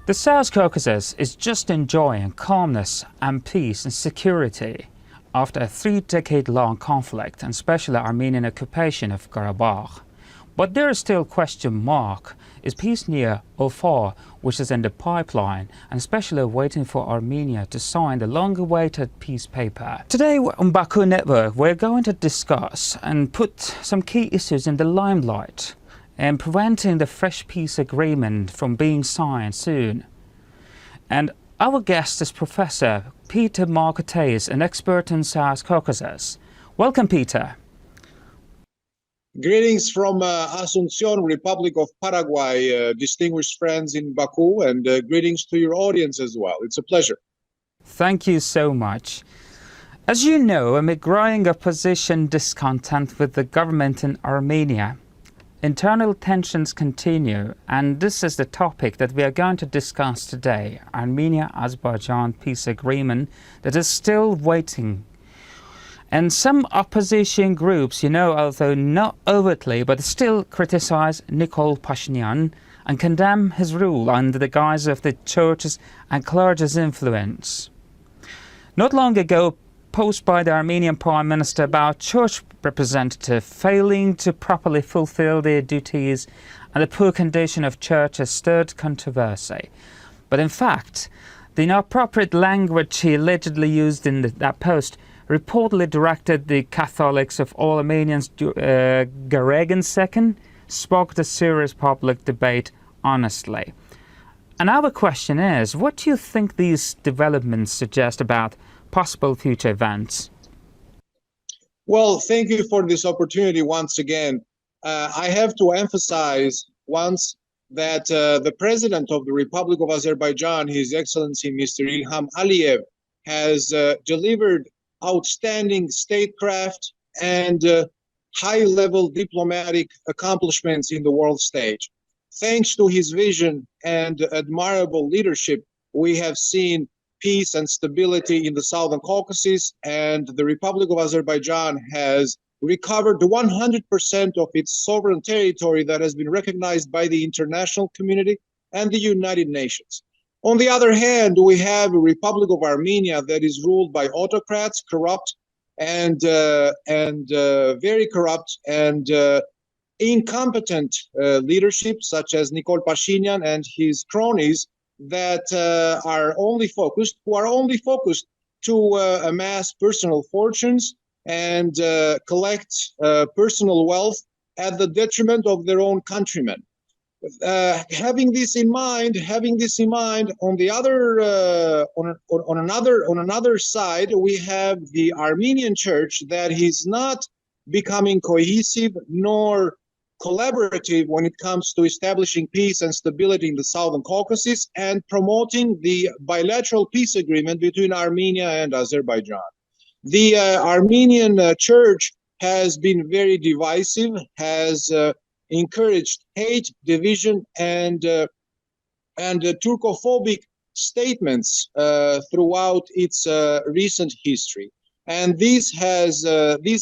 The South Caucasus is just enjoying calmness and peace and security after a 3-decade-long conflict and especially Armenian occupation of Karabakh. But there is still question mark. Is peace near or far, which is in the pipeline, and especially waiting for Armenia to sign the long-awaited peace paper? Today on Baku Network, we're going to discuss and put some key issues in the limelight and preventing the fresh peace agreement from being signed soon. And our guest is Professor Peter Tase, an expert in South Caucasus. Welcome, Peter. Greetings from Asuncion, Republic of Paraguay, distinguished friends in Baku, and greetings to your audience as well. It's a pleasure. Thank you so much. As you know, amid growing opposition discontent with the government in Armenia, internal tensions continue, and this is the topic that we are going to discuss today: Armenia-Azerbaijan peace agreement that is still waiting. And some opposition groups, although not overtly, but still criticize Nikol Pashinyan and condemn his rule under the guise of the church's and clergy's influence. Not long ago, post by the Armenian Prime Minister about church representatives failing to properly fulfill their duties and the poor condition of churches stirred controversy. But in fact, the inappropriate language he allegedly used in that post reportedly directed the Catholics of all Armenians Garegan II, sparked a serious public debate honestly. And our question is, what do you think these developments suggest about possible future events? Well, thank you for this opportunity once again. I have to emphasize once that the President of the Republic of Azerbaijan, His Excellency Mr. Ilham Aliyev, has delivered outstanding statecraft and high-level diplomatic accomplishments in the world stage. Thanks to his vision and admirable leadership, we have seen peace and stability in the Southern Caucasus, and the Republic of Azerbaijan has recovered 100% of its sovereign territory that has been recognized by the international community and the United Nations. On the other hand, we have a Republic of Armenia that is ruled by autocrats, corrupt and very corrupt and incompetent leadership, such as Nikol Pashinyan and his cronies, that are only focused to amass personal fortunes and collect personal wealth at the detriment of their own countrymen. Having this in mind, on the other, on another side, we have the Armenian Church that is not becoming cohesive nor collaborative when it comes to establishing peace and stability in the Southern Caucasus and promoting the bilateral peace agreement between Armenia and Azerbaijan. The Armenian Church has been very divisive, has encouraged hate, division, and Turkophobic statements throughout its recent history. And these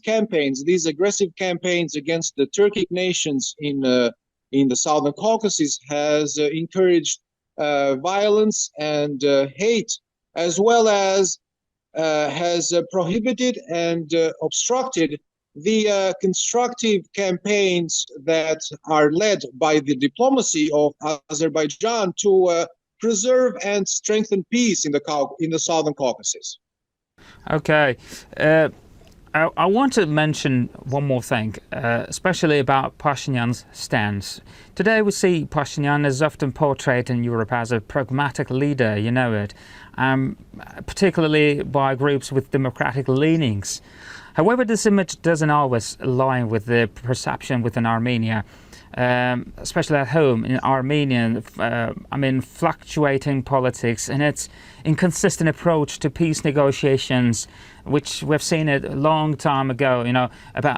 campaigns, these aggressive campaigns against the Turkic nations in the Southern Caucasus, has encouraged violence and hate, as well as has prohibited and obstructed the constructive campaigns that are led by the diplomacy of Azerbaijan to preserve and strengthen peace in the Southern Caucasus. Okay. I want to mention one more thing, especially about Pashinyan's stance. Today we see Pashinyan is often portrayed in Europe as a pragmatic leader, particularly by groups with democratic leanings. However, this image doesn't always align with the perception within Armenia, especially at home in Armenia. Fluctuating politics and its inconsistent approach to peace negotiations, which we've seen it a long time ago,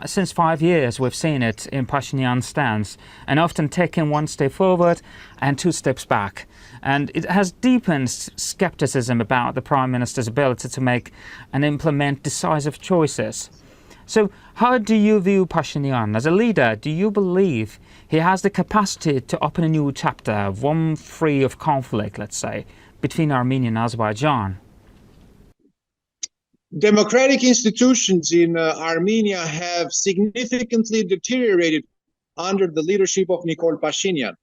since 5 years we've seen it in Pashinyan's stance, and often taking one step forward and 2 steps back. And it has deepened skepticism about the Prime Minister's ability to make and implement decisive choices. So how do you view Pashinyan as a leader? Do you believe he has the capacity to open a new chapter, one free of conflict, let's say, between Armenia and Azerbaijan. Democratic institutions in Armenia have significantly deteriorated under the leadership of Nikol Pashinyan.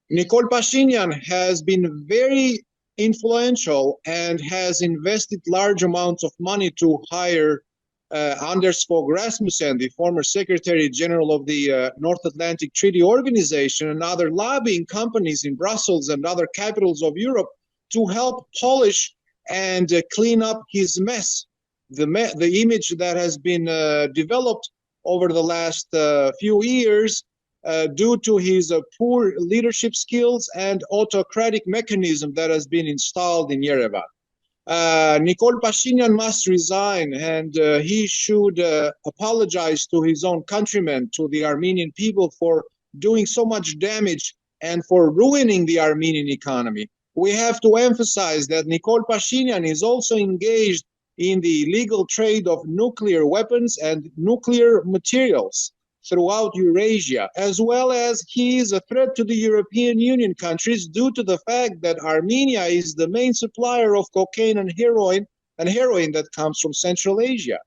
Nikol Pashinyan has been very influential and has invested large amounts of money to hire Anders Fogh Rasmussen, the former Secretary General of the North Atlantic Treaty Organization, and other lobbying companies in Brussels and other capitals of Europe to help polish and clean up his mess. The image that has been developed over the last few years due to his poor leadership skills and autocratic mechanism that has been installed in Yerevan. Nikol Pashinyan must resign, and he should apologize to his own countrymen, to the Armenian people, for doing so much damage and for ruining the Armenian economy. We have to emphasize that Nikol Pashinyan is also engaged in the illegal trade of nuclear weapons and nuclear materials throughout Eurasia, as well as he is a threat to the European Union countries due to the fact that Armenia is the main supplier of cocaine and heroin that comes from Central Asia.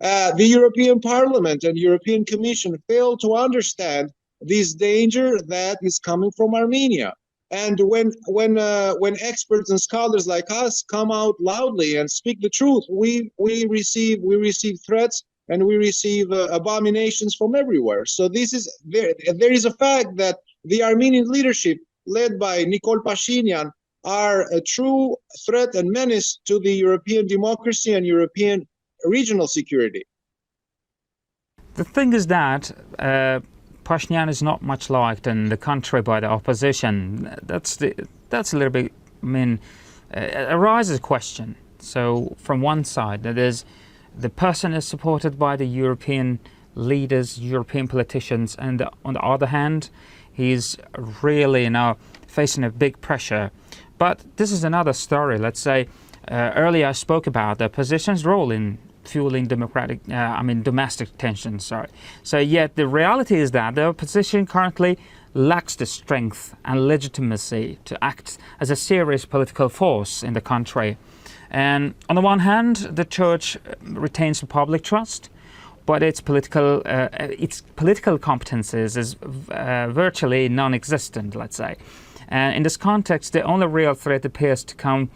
The European Parliament and European Commission fail to understand this danger that is coming from Armenia. And when experts and scholars like us come out loudly and speak the truth, we receive threats and we receive abominations from everywhere. So there is a fact that the Armenian leadership, led by Nikol Pashinyan, are a true threat and menace to the European democracy and European regional security. The thing is that Pashinyan is not much liked in the country by the opposition. That's a little bit, arises a question. So from one side, that is, the person is supported by the European leaders, European politicians, and on the other hand, he's really now facing a big pressure. But this is another story. Let's say earlier I spoke about the opposition's role in fueling domestic tensions. So yet the reality is that the opposition currently lacks the strength and legitimacy to act as a serious political force in the country. And on the one hand, the church retains the public trust, but its political competences is virtually non-existent, let's say. And in this context, the only real threat appears to come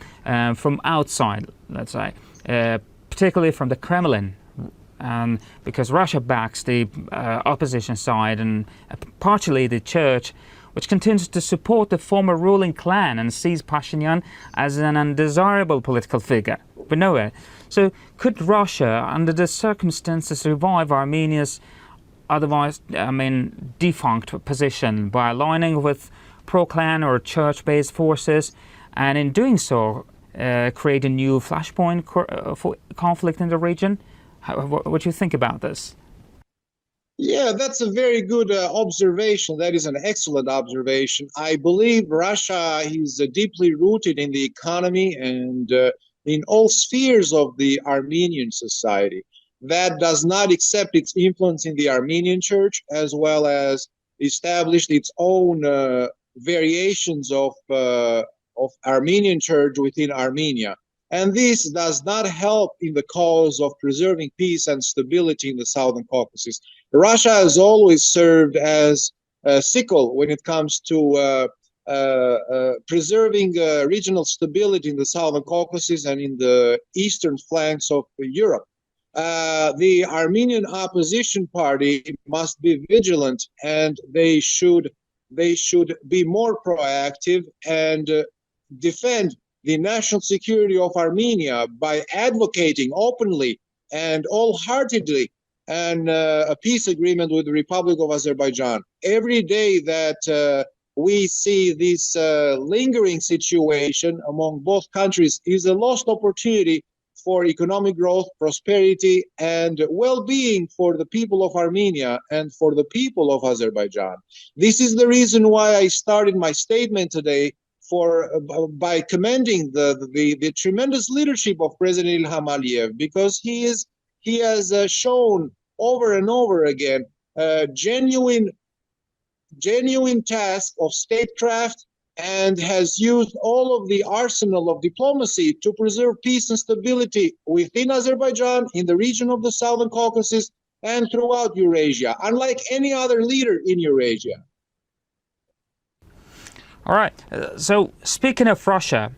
from outside, let's say, particularly from the Kremlin, because Russia backs the opposition side and partially the church, which continues to support the former ruling clan and sees Pashinyan as an undesirable political figure. We know it. So could Russia, under the circumstances, revive Armenia's otherwise, defunct position by aligning with pro-clan or church-based forces, and in doing so, create a new flashpoint for conflict in the region? What do you think about this? Yeah, that's a very good observation. That is an excellent observation. I believe Russia is deeply rooted in the economy and in all spheres of the Armenian society. That does not accept its influence in the Armenian church, as well as established its own variations of Armenian church within Armenia. And this does not help in the cause of preserving peace and stability in the Southern Caucasus. Russia has always served as a sickle when it comes to preserving regional stability in the Southern Caucasus and in the eastern flanks of Europe. The Armenian opposition party must be vigilant, and they should be more proactive and defend the national security of Armenia by advocating openly and wholeheartedly a peace agreement with the Republic of Azerbaijan. Every day that we see this lingering situation among both countries is a lost opportunity for economic growth, prosperity, and well-being for the people of Armenia and for the people of Azerbaijan. This is the reason why I started my statement today by commending the tremendous leadership of President Ilham Aliyev, because he has shown over and over again genuine genuine task of statecraft and has used all of the arsenal of diplomacy to preserve peace and stability within Azerbaijan, in the region of the Southern Caucasus, and throughout Eurasia, unlike any other leader in Eurasia. All right. So speaking of Russia,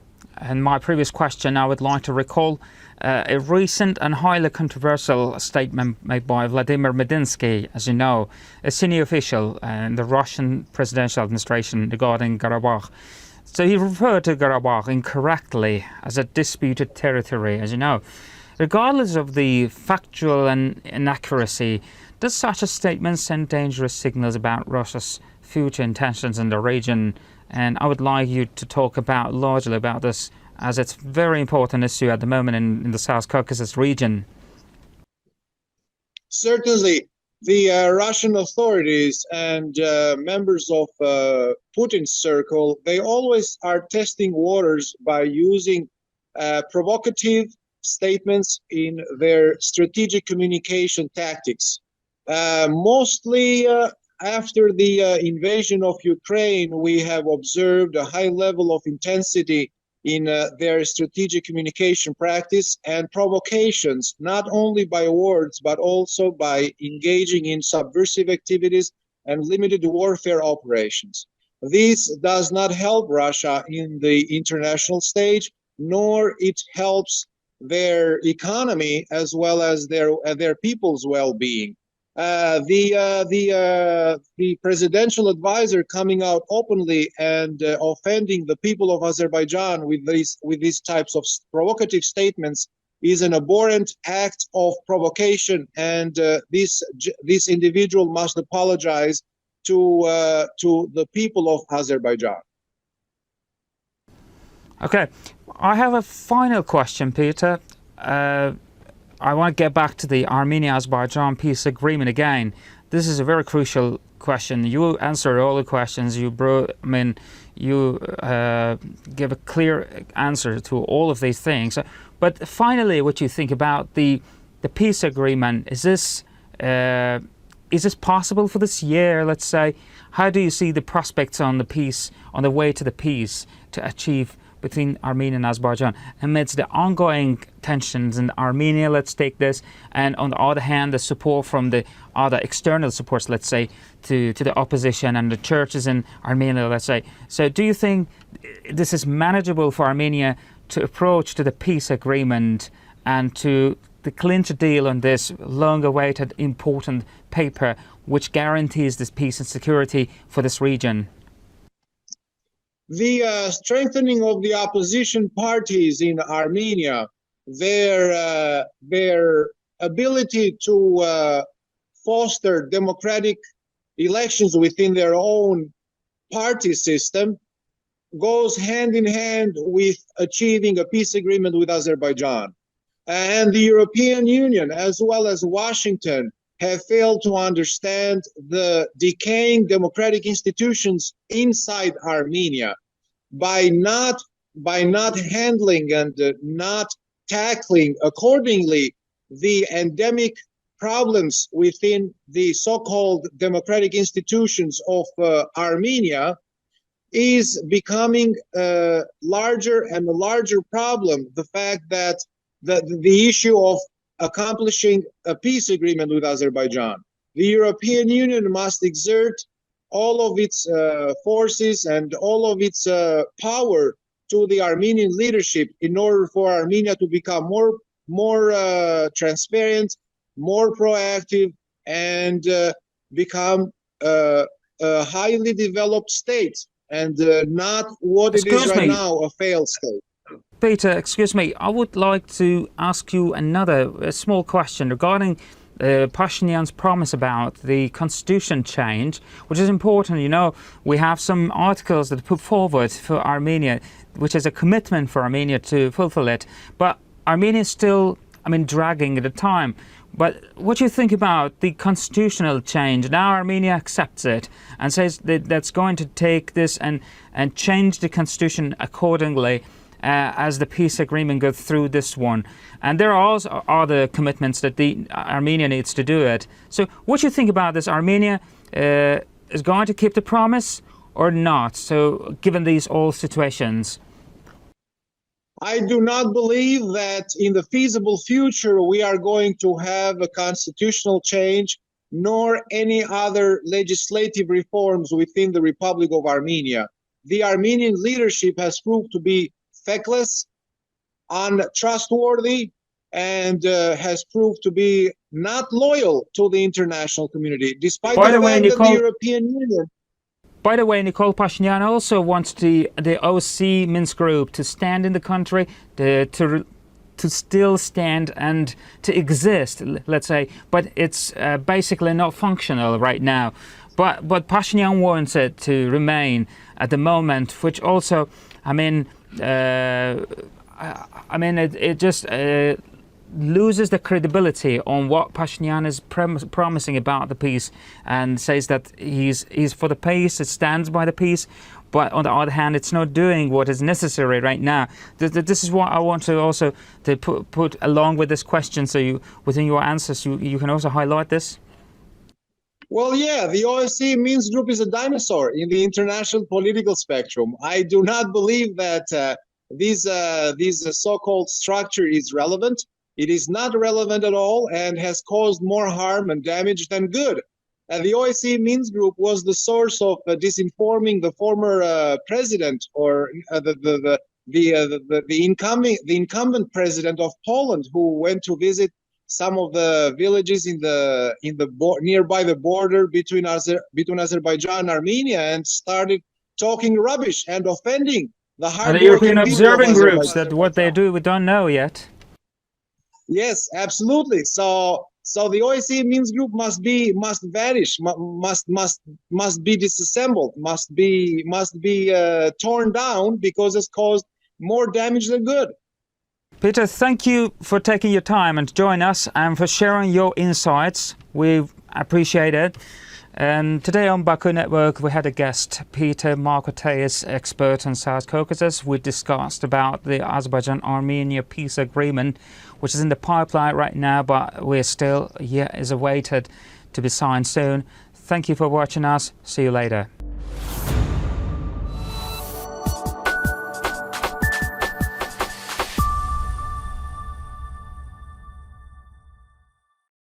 in my previous question, I would like to recall a recent and highly controversial statement made by Vladimir Medinsky, as you know, a senior official in the Russian presidential administration regarding Karabakh. So he referred to Karabakh incorrectly as a disputed territory, as you know. Regardless of the factual and inaccuracy, does such a statement send dangerous signals about Russia's future intentions in the region? And I would like you to talk about largely about this, as it's a very important issue at the moment in the South Caucasus region. Certainly, the Russian authorities and members of Putin's circle, they always are testing waters by using provocative statements in their strategic communication tactics. Mostly after the invasion of Ukraine, we have observed a high level of intensity in their strategic communication practice and provocations, not only by words, but also by engaging in subversive activities and limited warfare operations. This does not help Russia in the international stage, nor it helps their economy as well as their people's well-being. The presidential advisor coming out openly and offending the people of Azerbaijan with these types of provocative statements is an abhorrent act of provocation, and this individual must apologize to the people of Azerbaijan. Okay, I have a final question, Peter. I want to get back to the Armenia-Azerbaijan peace agreement again. This is a very crucial question. You answered all the questions. You give a clear answer to all of these things. But finally, what you think about the peace agreement? Is this possible for this year? Let's say, how do you see the prospects on the peace, on the way to the peace, to achieve between Armenia and Azerbaijan amidst the ongoing tensions in Armenia, let's take this, and on the other hand, the support from the other external supports, let's say, to the opposition and the churches in Armenia, let's say. So do you think this is manageable for Armenia to approach to the peace agreement and to clinch a deal on this long-awaited important paper which guarantees this peace and security for this region? The strengthening of the opposition parties in Armenia, their ability to foster democratic elections within their own party system goes hand in hand with achieving a peace agreement with Azerbaijan. And the European Union, as well as Washington, have failed to understand the decaying democratic institutions inside Armenia. By not handling and not tackling accordingly the endemic problems within the so-called democratic institutions of Armenia, is becoming a larger and a larger problem. The fact that the issue of accomplishing a peace agreement with Azerbaijan. The European Union must exert all of its forces and all of its power to the Armenian leadership in order for Armenia to become more transparent, more proactive, and become a highly developed state, and not what it is right now, a failed state. Peter, excuse me, I would like to ask you a small question regarding Pashinyan's promise about the constitution change, which is important. You know, we have some articles that put forward for Armenia, which is a commitment for Armenia to fulfill it. But Armenia is still, dragging at the time. But what do you think about the constitutional change? Now Armenia accepts it and says that that's going to take this and change the constitution accordingly as the peace agreement goes through this one. And there are also other commitments that Armenia needs to do it. So what do you think about this? Armenia is going to keep the promise or not? So, given these all situations. I do not believe that in the feasible future we are going to have a constitutional change nor any other legislative reforms within the Republic of Armenia. The Armenian leadership has proved to be feckless, untrustworthy, and has proved to be not loyal to the international community, despite the fact that the European Union. By the way, Nikol Pashinyan also wants the OC Minsk group to stand in the country, to still stand and to exist, let's say, but it's basically not functional right now. But Pashinyan wants it to remain at the moment, which also, it just loses the credibility on what Pashinyan is promising about the peace, and says that he's for the peace, it stands by the peace, but on the other hand, it's not doing what is necessary right now. This is what I want to also to put along with this question, so you, within your answers, you can also highlight this. Well, yeah, the OSCE Minsk group is a dinosaur in the international political spectrum. I do not believe that this so-called structure is relevant. It is not relevant at all and has caused more harm and damage than good. The OSCE Minsk group was the source of disinforming the former president, or the incumbent president of Poland, who went to visit some of the villages nearby the border between Azerbaijan and Armenia, and started talking rubbish and offending the hardworking European observing groups. That what they do, we don't know yet. Yes, absolutely. So the OSCE Minsk group must vanish, must be disassembled, must be torn down, because it's caused more damage than good. Peter, thank you for taking your time and join us, and for sharing your insights. We appreciate it. And today on Baku Network, we had a guest, Peter Tase, expert on South Caucasus. We discussed about the Azerbaijan-Armenia peace agreement, which is in the pipeline right now, but we're still, is awaited to be signed soon. Thank you for watching us. See you later.